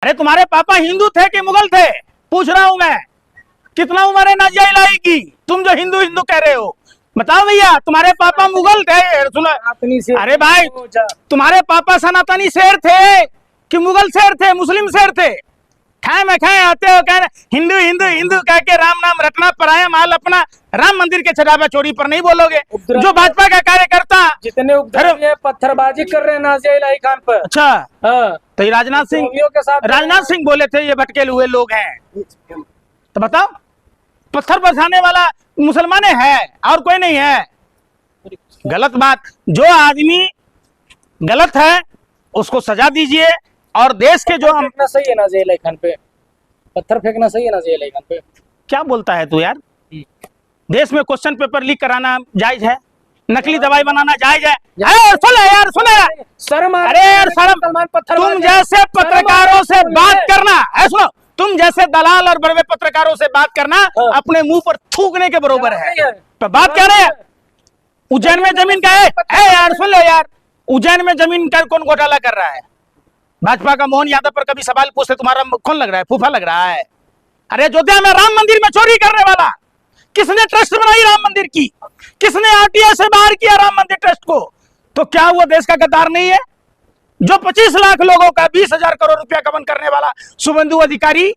अरे तुम्हारे पापा हिंदू थे कि मुगल थे? पूछ रहा हूं मैं। कितना उम्र है नाजिया इलाही की? तुम जो हिंदू हिंदू कह रहे हो, बताओ भैया। तुम्हारे पापा मुगल थे? सुनो, अरे भाई, तुम्हारे पापा सनातनी शेर थे कि मुगल शेर थे, मुस्लिम शेर थे? खाए में खाए आते हो, कह हिंदू हिंदू हिंदू कह के राम नाम रटना, पराया माल अपना। राम मंदिर के छजावा चोरी पर नहीं बोलोगे। जो भाजपा का कार्यकर्ता जितने पत्थरबाजी कर रहे हैं नाजिया इलाही खान पर। अच्छा, तो ये राजनाथ सिंह बोले थे ये भटकेल हुए लोग हैं। तो बताओ, पत्थर बरसाने वाला मुसलमान है और कोई नहीं है? गलत बात। जो आदमी गलत है उसको सजा दीजिए। और देश के जो फेंकना सही है नाजिया इलाही खान पे, पत्थर फेंकना सही है नाजिया इलाही खान पे? क्या बोलता है तू यार? देश में क्वेश्चन पेपर लीक कराना जायज है, नकली दवाई बनाना जायज है? सुन यार, शर्म। अरे यार शर्म। तुम जैसे पत्रकारों से बात करना, सुनो, तुम जैसे दलाल और बड़े पत्रकारों से बात करना अपने मुंह पर थूकने के बरोबर है। तो बात क्या रहे? उज्जैन में जमीन का है यार, सुन लो यार, उज्जैन में जमीन का कौन घोटाला कर रहा है? भाजपा का मोहन यादव पर कभी सवाल पूछते तुम्हारा कौन लग रहा है? फूफा लग रहा है? अरे अयोध्या में राम मंदिर में चोरी करने वाला किसने ट्रस्ट बनाई राम मंदिर की? किसने आरटीआई से बाहर किया राम मंदिर ट्रस्ट को? तो क्या वो देश का गद्दार नहीं है? जो 25 लाख लोगों का 20,000 करोड़ रुपया गबन करने वाला शुभेंदु अधिकारी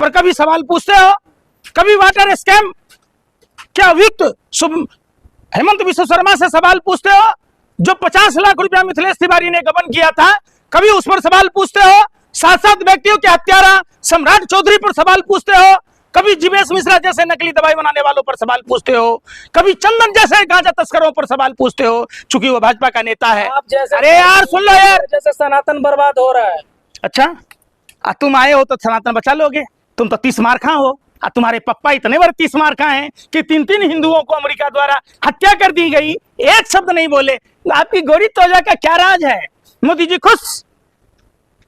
पर कभी सवाल पूछते हो? कभी वाटर स्कैम क्या अभियुक्त हेमंत विश्व शर्मा से सवाल पूछते हो? जो 50 लाख रुपया मिथिलेश तिवारी ने गबन किया था, कभी उस पर सवाल पूछते हो? 7 व्यक्तियों के हत्यारा सम्राट चौधरी पर सवाल पूछते हो? कभी जीवेश मिश्रा जैसे नकली दवाई बनाने वालों पर सवाल पूछते हो? कभी चंदन जैसे गांजा तस्करों पर सवाल पूछते हो, चूंकि वो भाजपा का नेता है? अरे यार सुन लो यार, जैसे सनातन बर्बाद हो रहा है। अच्छा, तुम आए हो तो सनातन बचा लोगे? तुम तो 30 मार खा हो। तुम्हारे पप्पा इतने बड़े 30 मार खा हैं कि 3 हिंदुओं को अमेरिका द्वारा हत्या कर दी गई, एक शब्द नहीं बोले। आपकी गोरी तोजा का क्या राज है? मोदी जी खुश,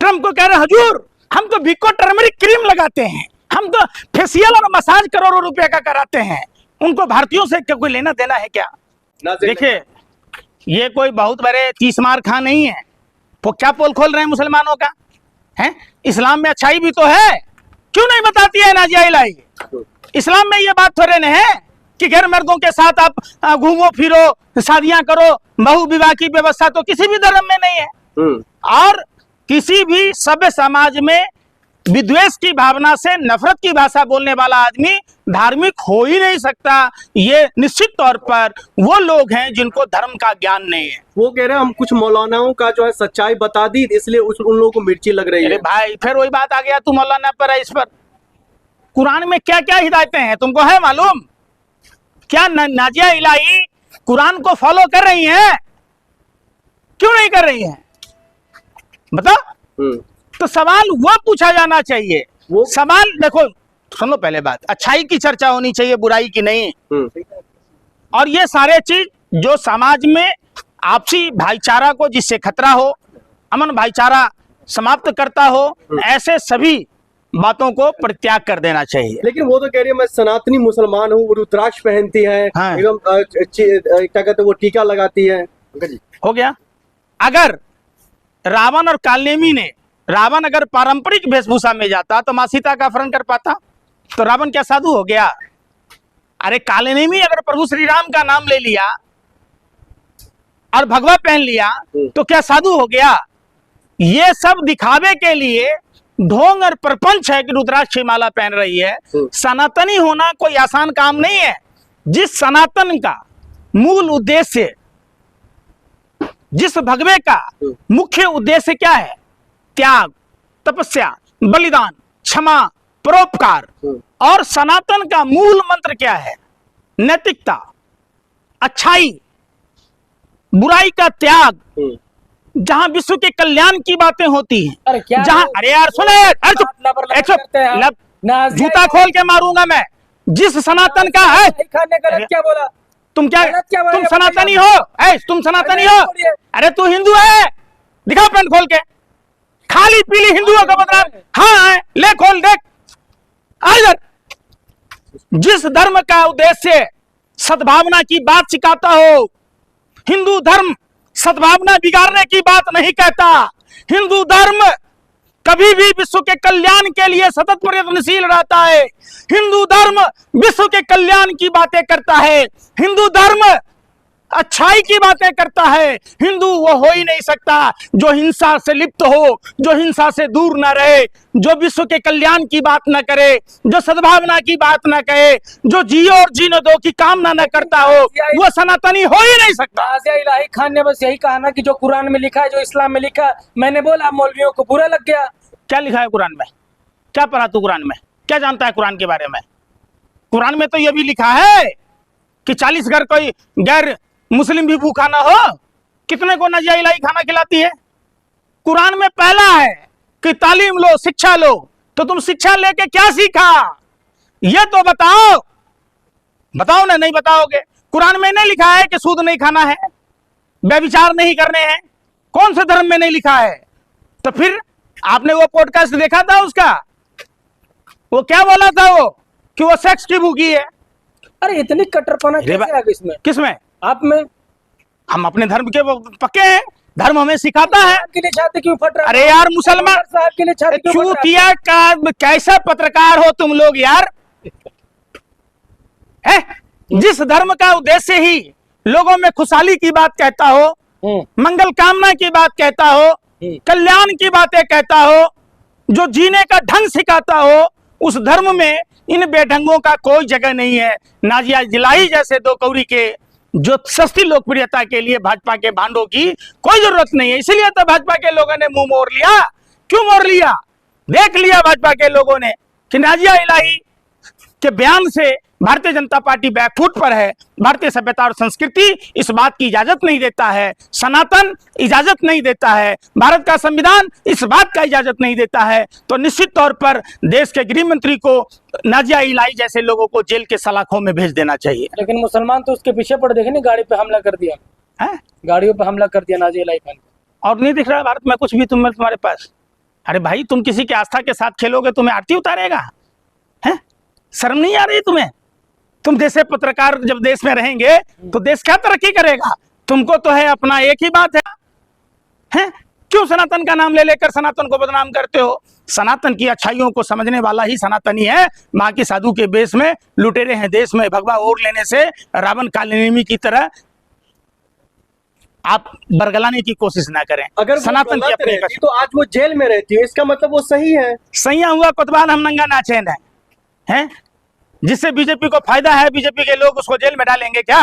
ट्रम्प को कह रहे हुजूर हम तो विको टर्मरिक क्रीम लगाते हैं, हम तो फेशियल और मसाज करोड़ों रुपए का कराते हैं। उनको भारतीयों से क्या कोई लेना देना है क्या? देखिए, ये कोई बहुत बड़े 30 मार खा नहीं है। वो क्या पोल खोल रहे हैं मुसलमानों का? है इस्लाम में अच्छाई भी तो है, क्यों नहीं बताती है नाजिया इलाही? इस्लाम में ये बात थोड़े न है कि गैर मर्दों के साथ आप घूमो फिरो, शादियां करो, बहु विवाह की व्यवस्था तो किसी भी धर्म में नहीं है। और किसी भी सभ्य समाज में विद्वेष की भावना से नफरत की भाषा बोलने वाला आदमी धार्मिक हो ही नहीं सकता। ये निश्चित तौर पर वो लोग हैं जिनको धर्म का ज्ञान नहीं है। वो कह रहे हैं हम कुछ मौलानाओं का जो है सच्चाई बता दी, इसलिए उन लोगों को मिर्ची लग रही है। अरे भाई, फिर वही बात आ गया, तू मौलाना पर है, इस पर। कुरान में क्या क्या हिदायतें हैं तुमको है मालूम? क्या नाजिया इलाही कुरान को फॉलो कर रही हैं? क्यों नहीं कर रही हैं? बताओ। तो सवाल वो पूछा जाना चाहिए। वो सवाल देखो, सुनो, पहले बात अच्छाई की चर्चा होनी चाहिए, बुराई की नहीं। और ये सारे चीज जो समाज में आपसी भाईचारा को जिससे खतरा हो, अमन भाईचारा समाप्त करता हो, ऐसे सभी बातों को परित्याग कर देना चाहिए। लेकिन वो तो कह रही है मैं सनातनी मुसलमान हूँ, वो रुद्राक्ष पहनती है, एकदम क्या कहते हैं वो टीका लगाती है। हो गया। अगर रावण और कालनेमी ने, रावण अगर पारंपरिक वेशभूषा में जाता तो मां सीता का अपहरण कर पाता? तो रावण क्या साधु हो गया? अरे कालनेमी अगर प्रभु श्री राम का नाम ले लिया और भगवा पहन लिया तो क्या साधु हो गया? ये सब दिखावे के लिए ढोंग और प्रपंच है कि रुद्राक्ष माला पहन रही है। सनातनी होना कोई आसान काम नहीं है। जिस सनातन का मूल उद्देश्य, जिस भगवे का मुख्य उद्देश्य क्या है? त्याग, तपस्या, बलिदान, क्षमा, परोपकार। और सनातन का मूल मंत्र क्या है? नैतिकता, अच्छाई, बुराई का त्याग, जहां विश्व के कल्याण की बातें होती हैं, जहां अरे यार सुने, जूता खोल के मारूंगा मैं। जिस सनातन का है, क्या बोला तुम? तुम सनातनी हो? तुम सनातनी हो? अरे तू हिंदू है, दिखाओ पैंट खोल के। खाली पीली हिंदुओं का बदनाम। हाँ ले खोल देख इधर। जिस धर्म का उद्देश्य सद्भावना की बात सिखाता हो, हिंदू धर्म सद्भावना बिगाड़ने की बात नहीं कहता। हिंदू धर्म कभी भी विश्व के कल्याण के लिए सतत प्रयत्नशील रहता है। हिंदू धर्म विश्व के कल्याण की बातें करता है, हिंदू धर्म अच्छाई की बातें करता है। हिंदू वो हो ही नहीं सकता जो हिंसा से लिप्त हो, जो हिंसा से दूर न रहे, जो विश्व के कल्याण की बात न करे, जो सद्भावना की बात न कहे, जो जियो और जीने दो की कामना न करता हो, वो सनातनी हो ही नहीं सकता। नाज़िया इलाही खान ने बस यही कहा ना कि जो कुरान में लिखा है, जो इस्लाम में लिखा है, मैंने बोला मौलवियों को बुरा लग गया। क्या लिखा है कुरान में? क्या पढ़ा तू कुरान में? क्या जानता है कुरान के बारे में? कुरान में तो यह भी लिखा है कि 40 घर कोई गैर मुस्लिम भी भूखा ना हो। कितने को नाज़िया इलाही खाना खिलाती है? कुरान में पहला है कि तालीम लो, शिक्षा लो। तो तुम शिक्षा लेके क्या सीखा, ये तो बताओ। बताओ ना, नहीं बताओगे। कुरान में नहीं लिखा है कि सूद नहीं खाना है, व्यभिचार नहीं करने हैं। कौन से धर्म में नहीं लिखा है? तो फिर आपने वो पॉडकास्ट देखा था उसका? वो क्या बोला था वो कि वो सेक्स की भूखी है। अरे इतनी कट्टरपना कैसे आ गई इसमें? किसमें? आप में। हम अपने धर्म के वो पक्के हैं, धर्म हमें सिखाता है। के लिए छाती क्यों फट रहा है? अरे यार मुसलमान साहब के लिए छाती क्यों क्यों फट किया का? कैसे पत्रकार हो तुम लोग यार? है जिस धर्म का उद्देश्य ही लोगों में खुशहाली की बात कहता हो, मंगल कामना की बात कहता हो, कल्याण की बातें कहता हो, जो जीने का ढंग सिखाता हो, उस धर्म में इन बेढंगों का कोई जगह नहीं है। नाज़िया इलाही जैसे दो कौड़ी के जो सस्ती लोकप्रियता के लिए भाजपा के भांडों की कोई जरूरत नहीं है। इसलिए तो भाजपा के लोगों ने मुंह मोड़ लिया। क्यों मोड़ लिया? देख लिया भाजपा के लोगों ने कि नाज़िया इलाही के बयान से भारतीय जनता पार्टी बैकफुट पर है। भारतीय सभ्यता और संस्कृति इस बात की इजाजत नहीं देता है, सनातन इजाजत नहीं देता है, भारत का संविधान इस बात का इजाजत नहीं देता है। तो निश्चित तौर पर देश के गृह मंत्री को नाज़िया इलाही जैसे लोगों को जेल के सलाखों में भेज देना चाहिए। लेकिन मुसलमान तो उसके पीछे पड़ देखे, नहीं गाड़ी पे हमला कर दिया है, गाड़ियों पे हमला कर दिया नाज़िया इलाही खान। और नहीं दिख रहा भारत में कुछ भी तुम्हारे पास? अरे भाई तुम किसी की आस्था के साथ खेलोगे, तुम्हें आरती उतारेगा? है, शर्म नहीं आ रही तुम्हें? तुम जैसे पत्रकार जब देश में रहेंगे तो देश क्या तरक्की करेगा? तुमको तो है अपना एक ही बात है? क्यों सनातन का नाम ले लेकर सनातन को बदनाम करते हो? सनातन की अच्छाइयों को समझने वाला ही सनातनी है। माँ की साधु के बेस में लुटेरे हैं देश में। भगवा ओढ़ लेने से रावण कालिनेमी की तरह आप बरगलाने की कोशिश ना करें। अगर सनातन की अपनी रहती तो आज वो जेल में रहती है, इसका मतलब वो सही है। सैया हुआ कोतवाल हम नंगा नाचेन है, जिससे बीजेपी को फायदा है। बीजेपी के लोग उसको जेल में डालेंगे क्या?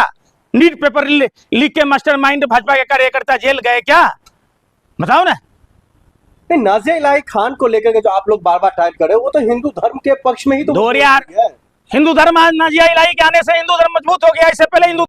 नीट पेपर लीक के मास्टरमाइंड भाजपा के कार्यकर्ता जेल गए क्या? बताओ ना। नहीं, नाज़िया इलाही खान को लेकर के जो आप लोग बार बार टाइट कर रहे हो, वो तो हिंदू धर्म के पक्ष में ही तो यार, हिंदू धर्म आज नाज़िया इलाही के आने से हिंदू धर्म मजबूत हो गया। इससे पहले हिंदू